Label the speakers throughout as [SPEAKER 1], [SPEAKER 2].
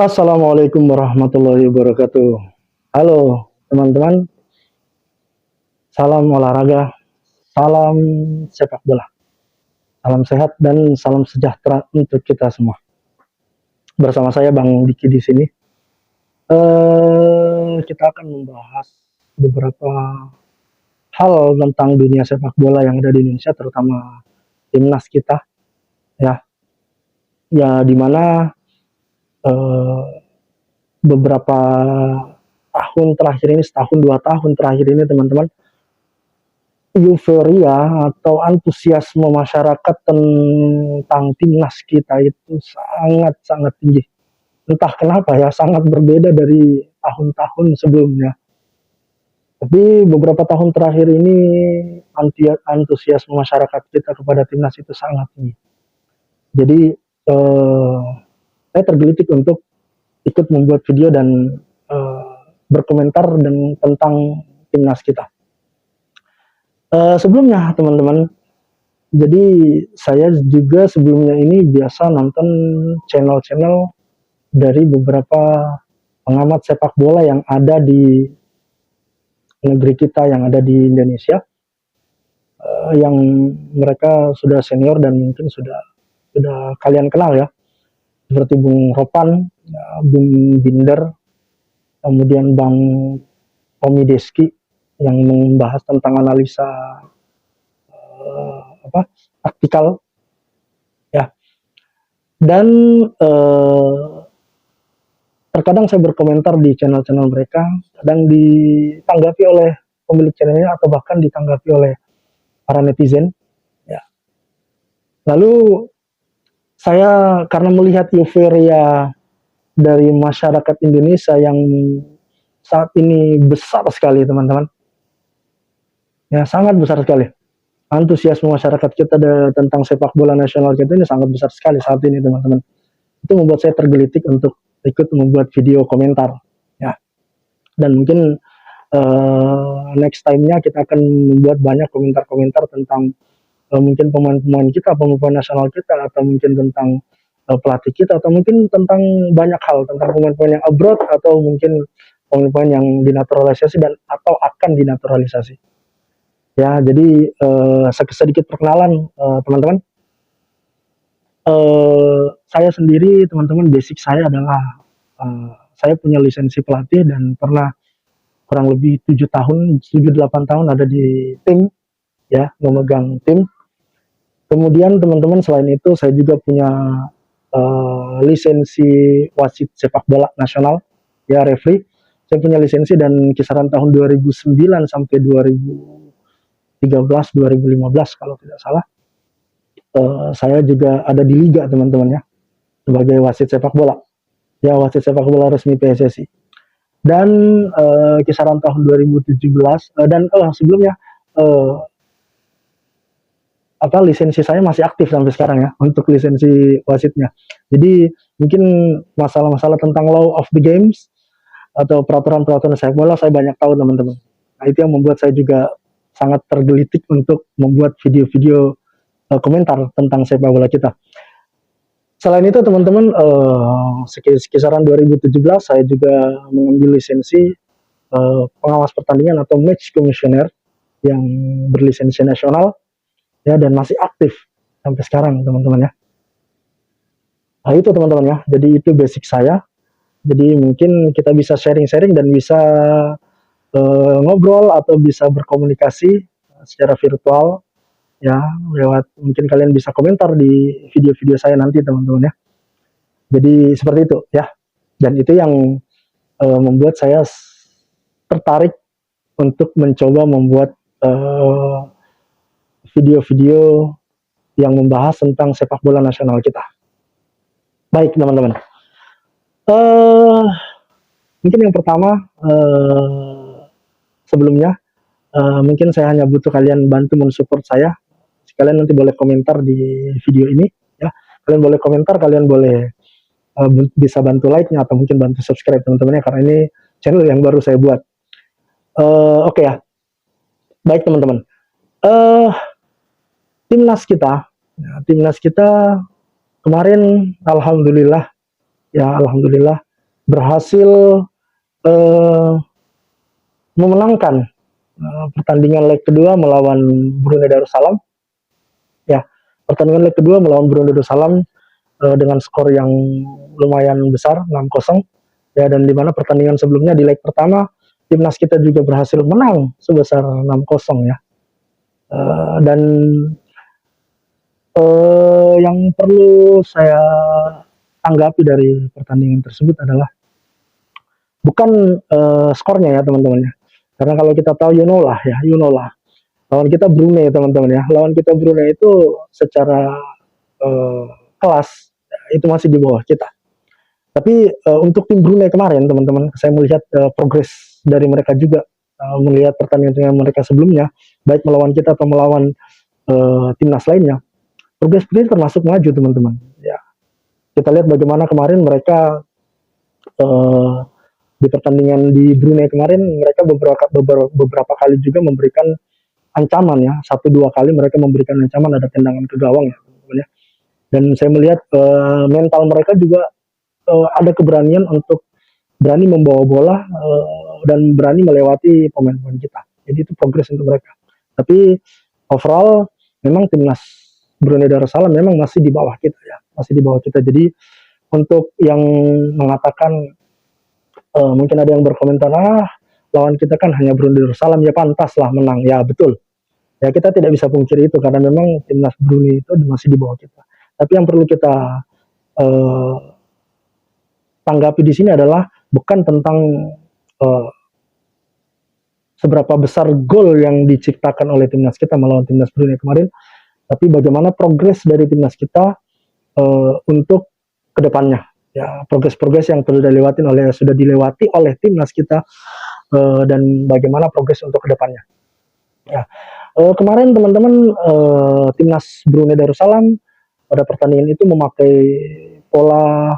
[SPEAKER 1] Assalamualaikum warahmatullahi wabarakatuh. Halo teman-teman, salam olahraga, salam sepak bola, salam sehat dan salam sejahtera untuk kita semua. Bersama saya Bang Diki di sini. Kita akan membahas beberapa hal tentang dunia sepak bola yang ada di Indonesia, terutama timnas kita, ya, ya dimana beberapa tahun terakhir ini, setahun 2 tahun terakhir ini teman-teman, euforia atau antusiasme masyarakat tentang timnas kita itu sangat-sangat tinggi. Entah kenapa ya, sangat berbeda dari tahun-tahun sebelumnya. Tapi beberapa tahun terakhir ini antusiasme masyarakat kita kepada timnas itu sangat tinggi. Jadi saya tergelitik untuk ikut membuat video dan berkomentar dan tentang timnas kita. Sebelumnya teman-teman, jadi saya juga sebelumnya ini biasa nonton channel-channel dari beberapa pengamat sepak bola yang ada di negeri kita, yang ada di Indonesia, yang mereka sudah senior dan mungkin sudah kalian kenal ya, seperti Bung Ropan, ya, Bung Binder, kemudian Bang Tommy Deski yang membahas tentang analisa taktikal ya. Dan terkadang saya berkomentar di channel-channel mereka, kadang ditanggapi oleh pemilik channelnya atau bahkan ditanggapi oleh para netizen ya. Lalu saya karena melihat euforia dari masyarakat Indonesia yang saat ini besar sekali teman-teman, ya sangat besar sekali. Antusiasme masyarakat kita tentang sepak bola nasional kita ini sangat besar sekali saat ini teman-teman. Itu membuat saya tergelitik untuk ikut membuat video komentar ya. Dan mungkin next time-nya kita akan membuat banyak komentar-komentar tentang mungkin pemain-pemain kita, pemain nasional kita, atau mungkin tentang pelatih kita, atau mungkin tentang banyak hal, tentang pemain-pemain yang abroad, atau mungkin pemain-pemain yang dinaturalisasi dan atau akan dinaturalisasi. Ya, jadi sedikit perkenalan teman-teman. Saya sendiri teman-teman, basic saya adalah saya punya lisensi pelatih dan pernah kurang lebih 7-8 tahun ada di tim ya, memegang tim. Kemudian teman-teman, selain itu saya juga punya lisensi wasit sepak bola nasional ya, referee. Saya punya lisensi dan kisaran tahun 2009 sampai 2013 2015 kalau tidak salah. Saya juga ada di liga teman-teman ya, sebagai wasit sepak bola. Ya, wasit sepak bola resmi PSSI. Dan kisaran tahun 2017 dan sebelumnya lisensi saya masih aktif sampai sekarang ya untuk lisensi wasitnya. Jadi mungkin masalah-masalah tentang law of the games atau peraturan-peraturan sepak bola saya banyak tahu teman-teman. Nah, itu yang membuat saya juga sangat tergelitik untuk membuat video-video komentar tentang sepak bola kita. Selain itu teman-teman, kisaran 2017 saya juga mengambil lisensi pengawas pertandingan atau match commissioner yang berlisensi nasional ya, dan masih aktif sampai sekarang teman-teman ya. Nah itu teman-teman ya, jadi itu basic saya. Jadi mungkin kita bisa sharing-sharing dan bisa ngobrol atau bisa berkomunikasi secara virtual ya, lewat mungkin kalian bisa komentar di video-video saya nanti teman-teman ya. Jadi seperti itu ya, dan itu yang membuat saya tertarik untuk mencoba membuat video-video yang membahas tentang sepak bola nasional kita. Baik teman-teman, mungkin yang pertama sebelumnya mungkin saya hanya butuh kalian bantu mensupport saya. Kalian nanti boleh komentar di video ini ya. Kalian boleh komentar, kalian boleh bisa bantu like-nya atau mungkin bantu subscribe teman-teman ya, karena ini channel yang baru saya buat. Oke ya. Baik teman-teman. Timnas kita kemarin alhamdulillah berhasil uh, memenangkan pertandingan leg kedua melawan Brunei Darussalam. Ya, pertandingan leg kedua melawan Brunei Darussalam dengan skor yang lumayan besar 6-0. Ya, dan di mana pertandingan sebelumnya di leg pertama timnas kita juga berhasil menang sebesar 6-0 ya. Dan yang perlu saya tanggapi dari pertandingan tersebut adalah bukan skornya ya teman-teman ya. Karena kalau kita tahu you know lah. Lawan kita Brunei teman-teman ya. Lawan kita Brunei itu secara uh, kelas ya, itu masih di bawah kita. Tapi untuk tim Brunei kemarin teman-teman, saya melihat progres dari mereka juga, melihat pertandingan mereka sebelumnya, baik melawan kita atau melawan timnas lainnya. Progres Brunei termasuk maju teman-teman. Ya, kita lihat bagaimana kemarin mereka di pertandingan di Brunei kemarin mereka beberapa kali juga memberikan ancaman ya, 1-2 kali mereka memberikan ancaman, ada tendangan ke gawang ya teman-teman ya. Dan saya melihat mental mereka juga ada keberanian untuk berani membawa bola dan berani melewati pemain-pemain kita. Jadi itu progres untuk mereka. Tapi overall memang timnas Brunei Darussalam memang masih di bawah kita ya, masih di bawah kita. Jadi untuk yang mengatakan mungkin ada yang berkomentar lawan kita kan hanya Brunei Darussalam ya pantas lah menang. Ya betul. Ya kita tidak bisa pungkiri itu karena memang timnas Brunei itu masih di bawah kita. Tapi yang perlu kita tanggapi di sini adalah bukan tentang seberapa besar gol yang diciptakan oleh timnas kita melawan timnas Brunei kemarin, tapi bagaimana progres dari timnas kita untuk kedepannya. Ya, progres-progres yang sudah dilewati oleh timnas kita dan bagaimana progres untuk kedepannya. Ya, kemarin teman-teman timnas Brunei Darussalam pada pertandingan itu memakai pola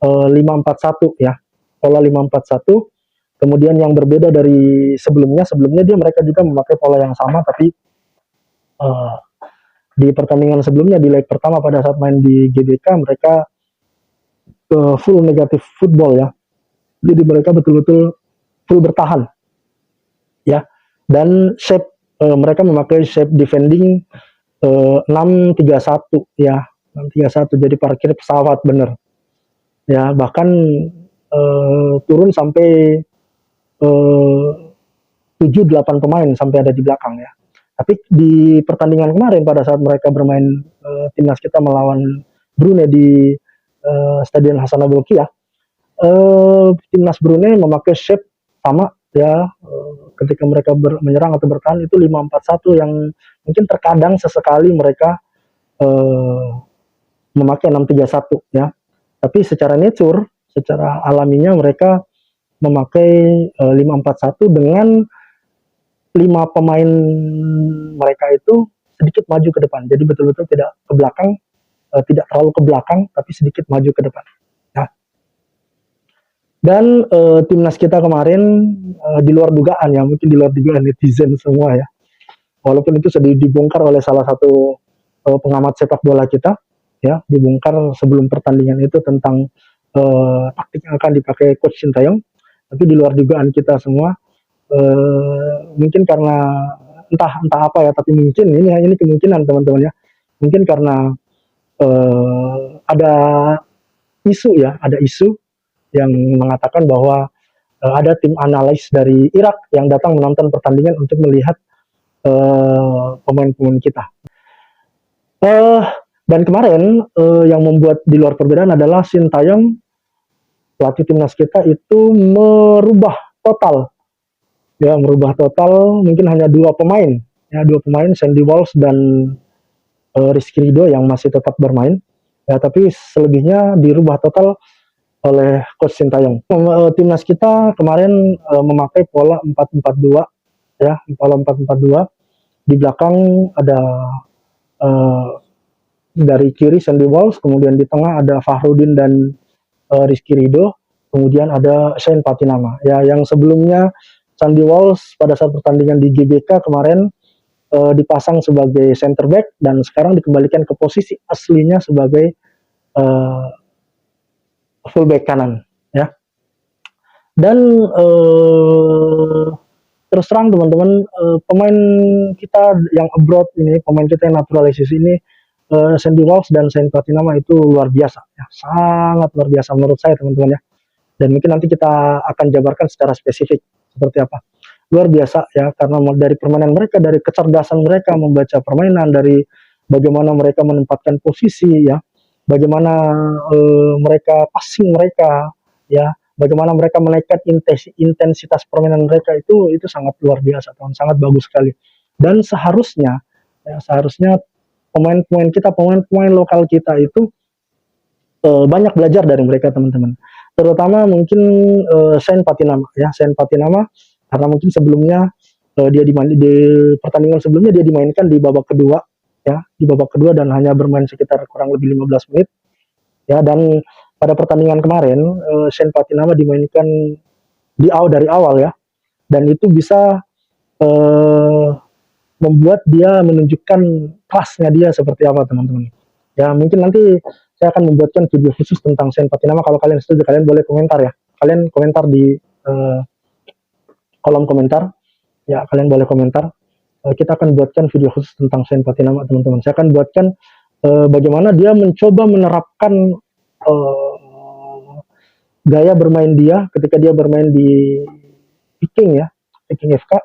[SPEAKER 1] 5-4-1 ya, pola 5-4-1. Kemudian yang berbeda dari sebelumnya mereka juga memakai pola yang sama, tapi di pertandingan sebelumnya di leg pertama pada saat main di GBK mereka full negatif football ya. Jadi mereka betul-betul full bertahan ya. Dan shape mereka memakai shape defending 6-3-1 ya, 6-3-1 jadi parkir pesawat bener. Ya, bahkan turun sampai 7-8 pemain sampai ada di belakang ya. Tapi di pertandingan kemarin pada saat mereka bermain timnas kita melawan Brunei di Stadion Hasanah Bolkiah, timnas Brunei memakai shape sama ya, ketika mereka menyerang atau bertahan itu 5-4-1 yang mungkin terkadang sesekali mereka memakai 6-3-1 ya. Tapi secara nature, secara alaminya mereka memakai 5-4-1 dengan 5 pemain mereka itu sedikit maju ke depan. Jadi betul-betul tidak ke belakang, tidak terlalu ke belakang, tapi sedikit maju ke depan. Nah, dan timnas kita kemarin di luar dugaan ya, mungkin di luar dugaan netizen semua ya. Walaupun itu sudah dibongkar oleh salah satu pengamat sepak bola kita, ya, dibongkar sebelum pertandingan itu tentang taktik yang akan dipakai Coach Sintayong. Tapi di luar dugaan kita semua, mungkin karena entah apa ya, tapi mungkin ini kemungkinan teman-teman ya, mungkin karena ada isu yang mengatakan bahwa ada tim analis dari Irak yang datang menonton pertandingan untuk melihat pemain-pemain kita. Dan kemarin yang membuat di luar perbedaan adalah Sintayong, pelatih timnas kita itu merubah total mungkin hanya dua pemain Sandy Walsh dan Rizky Ridho yang masih tetap bermain ya, tapi selebihnya dirubah total oleh Coach Sintayong. Timnas kita kemarin memakai pola 4-4-2 ya, pola 4-4-2. Di belakang ada dari kiri Sandy Walsh, kemudian di tengah ada Fahrudin dan Rizky Ridho, kemudian ada Shane Patinama. Ya, yang sebelumnya Sandy Walsh pada saat pertandingan di GBK kemarin dipasang sebagai center back dan sekarang dikembalikan ke posisi aslinya sebagai fullback kanan. Ya, Dan terus terang teman-teman, pemain kita yang abroad ini, pemain kita yang naturalisasi ini, Sandy Walsh dan Saint Patinama itu luar biasa, ya, sangat luar biasa menurut saya teman-teman ya. Dan mungkin nanti kita akan jabarkan secara spesifik seperti apa. Luar biasa ya, karena dari permainan mereka, dari kecerdasan mereka membaca permainan, dari bagaimana mereka menempatkan posisi ya, bagaimana mereka passing mereka ya, bagaimana mereka menaikkan intensitas permainan mereka itu sangat luar biasa, teman, sangat bagus sekali. Dan seharusnya ya, seharusnya pemain-pemain kita, pemain-pemain lokal kita itu banyak belajar dari mereka teman-teman. Terutama mungkin Saint Patinama ya, Saint Patinama karena mungkin sebelumnya dia di pertandingan sebelumnya dia dimainkan di babak kedua ya, di babak kedua dan hanya bermain sekitar kurang lebih 15 menit ya. Dan pada pertandingan kemarin Saint Patinama dimainkan dari awal ya, dan itu bisa uh, membuat dia menunjukkan kelasnya dia seperti apa teman-teman. Ya mungkin nanti saya akan membuatkan video khusus tentang Saint Patinama. Kalau kalian setuju, kalian boleh komentar ya. Kalian komentar di kolom komentar. Ya kalian boleh komentar. Kita akan buatkan video khusus tentang Saint Patinama teman-teman. Saya akan buatkan bagaimana dia mencoba menerapkan gaya bermain dia ketika dia bermain di Viking ya, Viking FK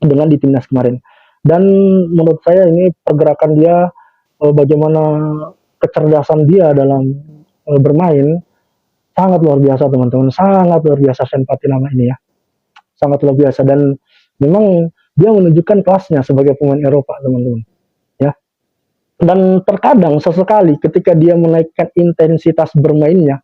[SPEAKER 1] dengan di timnas kemarin. Dan menurut saya ini pergerakan dia, bagaimana kecerdasan dia dalam bermain sangat luar biasa teman-teman, sangat luar biasa Saint Patinama ini ya, sangat luar biasa. Dan memang dia menunjukkan kelasnya sebagai pemain Eropa teman-teman ya. Dan terkadang sesekali ketika dia menaikkan intensitas bermainnya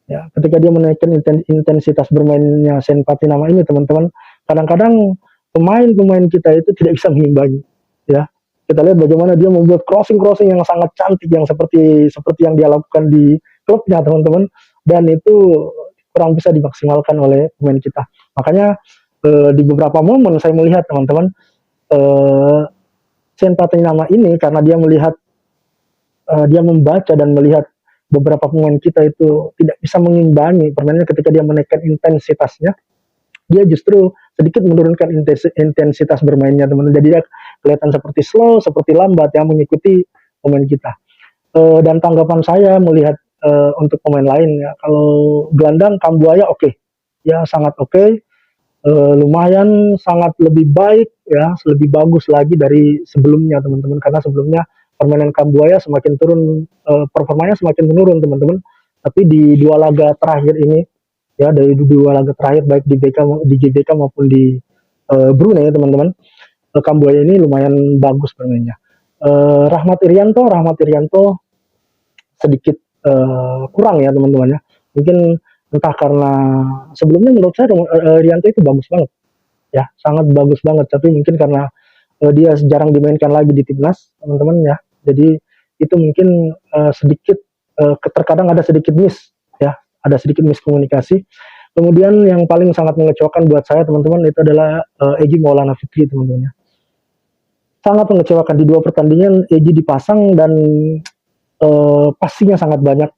[SPEAKER 1] ya, ketika dia menaikkan intensitas bermainnya Saint Patinama ini teman-teman, kadang-kadang pemain-pemain kita itu tidak bisa mengimbangi ya. Kita lihat bagaimana dia membuat crossing yang sangat cantik yang seperti yang dia lakukan di klubnya teman-teman, dan itu kurang bisa dimaksimalkan oleh pemain kita. Makanya di beberapa momen saya melihat teman-teman, Saint Patinama ini karena dia melihat dia membaca dan melihat beberapa pemain kita itu tidak bisa mengimbangi permainannya ketika dia menaikkan intensitasnya, dia justru sedikit menurunkan intensitas bermainnya teman-teman. Jadi dia kelihatan seperti slow, seperti lambat yang mengikuti pemain kita. Dan tanggapan saya melihat untuk pemain lain ya, kalau gelandang Kambuaya oke, ya sangat oke, lumayan sangat lebih baik ya, lebih bagus lagi dari sebelumnya teman-teman, karena sebelumnya permainan Kambuaya semakin turun, performanya semakin menurun teman-teman. Tapi di dua laga terakhir ini ya, dari dua laga terakhir baik di GBK maupun di Brunei teman-teman, Kambuaya ini lumayan bagus bermainnya. Rahmat Irianto sedikit kurang ya teman-teman ya. Mungkin entah karena sebelumnya menurut saya Irianto itu bagus banget ya, sangat bagus banget, tapi mungkin karena dia jarang dimainkan lagi di timnas teman-teman ya, jadi itu mungkin sedikit terkadang ada sedikit miss ya, ada sedikit miskomunikasi. Kemudian yang paling sangat mengecewakan buat saya teman-teman itu adalah Egy Maulana Fikri teman-teman ya. Sangat mengecewakan di dua pertandingan Egy dipasang dan passingnya sangat banyak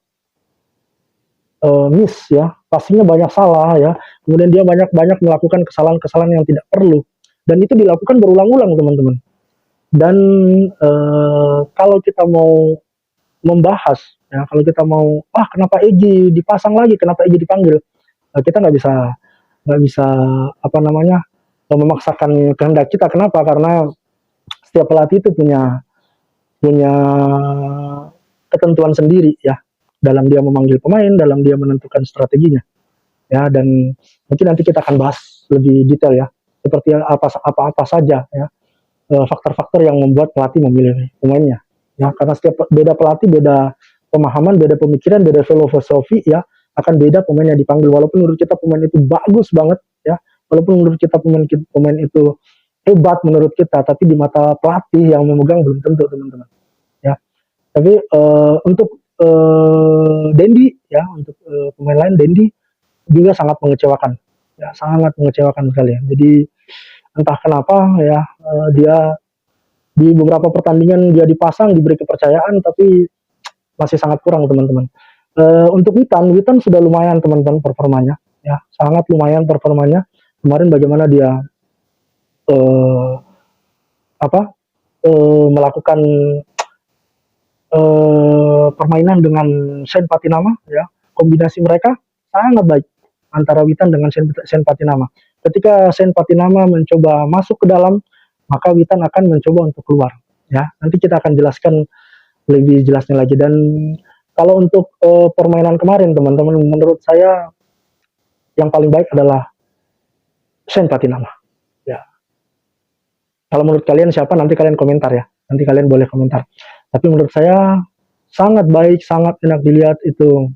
[SPEAKER 1] miss ya, passingnya banyak salah ya. Kemudian dia banyak melakukan kesalahan-kesalahan yang tidak perlu, dan itu dilakukan berulang-ulang teman-teman. Dan kalau kita mau membahas ya, kalau kita mau kenapa Egy dipasang lagi, kenapa Egy dipanggil, kita nggak bisa apa namanya memaksakan kehendak kita. Kenapa? Karena setiap pelatih itu punya punya ketentuan sendiri ya, dalam dia memanggil pemain, dalam dia menentukan strateginya ya. Dan mungkin nanti kita akan bahas lebih detail ya, seperti apa saja ya faktor-faktor yang membuat pelatih memilih pemainnya ya, karena setiap beda pelatih, beda pemahaman, beda pemikiran, beda filosofi ya, akan beda pemain yang dipanggil. Walaupun menurut kita pemain itu bagus banget ya, walaupun menurut kita pemain itu hebat menurut kita, tapi di mata pelatih yang memegang belum tentu teman-teman ya. Tapi untuk Dendi ya, untuk pemain lain Dendi juga sangat mengecewakan ya, sangat mengecewakan sekali ya. Jadi entah kenapa ya, dia di beberapa pertandingan dia dipasang, diberi kepercayaan, tapi masih sangat kurang teman-teman. Untuk Witan sudah lumayan teman-teman performanya ya, sangat lumayan performanya. Kemarin bagaimana dia eh, apa melakukan permainan dengan Sen Patinama, ya, kombinasi mereka sangat baik antara Witan dengan Sen Patinama. Ketika Sen Patinama mencoba masuk ke dalam, maka Witan akan mencoba untuk keluar. Ya, nanti kita akan jelaskan lebih jelasnya lagi. Dan kalau untuk permainan kemarin, teman-teman, menurut saya yang paling baik adalah Sen Patinama. Ya, kalau menurut kalian siapa, nanti kalian komentar ya. Nanti kalian boleh komentar. Tapi menurut saya sangat baik, sangat enak dilihat itu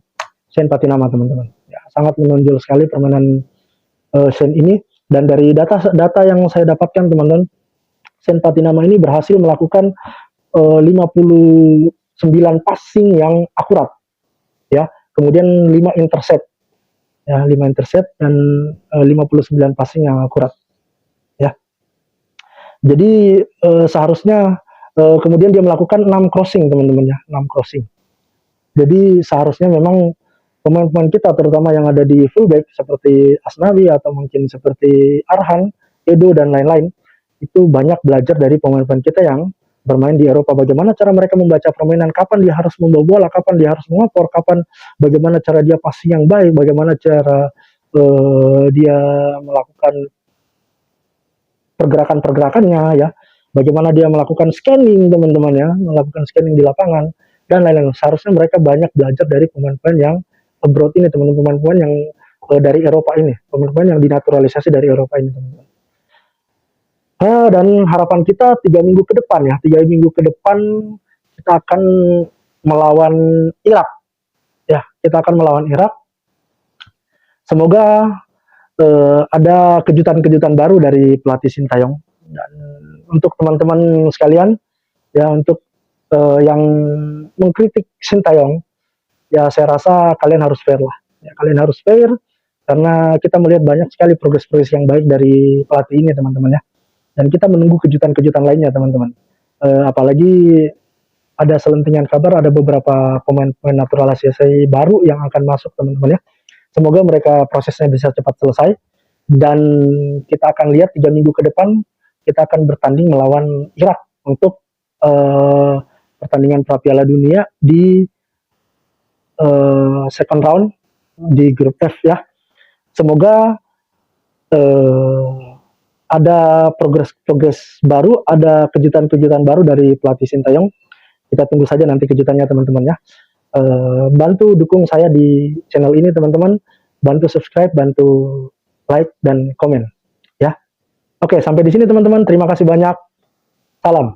[SPEAKER 1] Sen Patinama, teman-teman. Ya, sangat menonjol sekali permainan Sen ini. Dan dari data yang saya dapatkan, teman-teman, Sen Patinama ini berhasil melakukan 59 passing yang akurat, ya. Kemudian 5 intercept, ya, 5 intercept dan 59 passing yang akurat, ya. Jadi seharusnya kemudian dia melakukan 6 crossing, teman-teman, ya, 6 crossing. Jadi seharusnya memang pemain-pemain kita, terutama yang ada di fullback seperti Asnawi atau mungkin seperti Arhan, Edo dan lain-lain, itu banyak belajar dari pemain-pemain kita yang bermain di Eropa. Bagaimana cara mereka membaca permainan, kapan dia harus membawa bola, kapan dia harus mengopor, kapan bagaimana cara dia passing yang baik, bagaimana cara dia melakukan pergerakan-pergerakannya, ya, bagaimana dia melakukan scanning, teman-teman, ya, melakukan scanning di lapangan dan lain-lain. Seharusnya mereka banyak belajar dari pemain-pemain yang abroad ini, teman-teman, pemain yang dari Eropa ini, pemain-pemain yang dinaturalisasi dari Eropa ini, teman-teman. Dan harapan kita 3 minggu ke depan, ya, 3 minggu ke depan kita akan melawan Irak, ya, kita akan melawan Irak. Semoga ada kejutan-kejutan baru dari pelatih Sintayong. Dan untuk teman-teman sekalian, ya, untuk yang mengkritik Sintayong, ya, saya rasa kalian harus fair lah. Ya, kalian harus fair karena kita melihat banyak sekali progres-progres yang baik dari pelatih ini, teman-teman, ya. Dan kita menunggu kejutan-kejutan lainnya, teman-teman. Apalagi ada selentingan kabar ada beberapa pemain-pemain naturalisasi baru yang akan masuk, teman-teman, ya. Semoga mereka prosesnya bisa cepat selesai dan kita akan lihat 3 minggu ke depan kita akan bertanding melawan Irak untuk pertandingan pra Piala Dunia di second round di grup F, ya. Semoga ada progres baru, ada kejutan-kejutan baru dari pelatih Sintayong. Kita tunggu saja nanti kejutannya, teman-teman, ya. Bantu dukung saya di channel ini, teman-teman. Bantu subscribe, bantu like dan komen, ya. Oke, sampai di sini, teman-teman. Terima kasih banyak. Salam.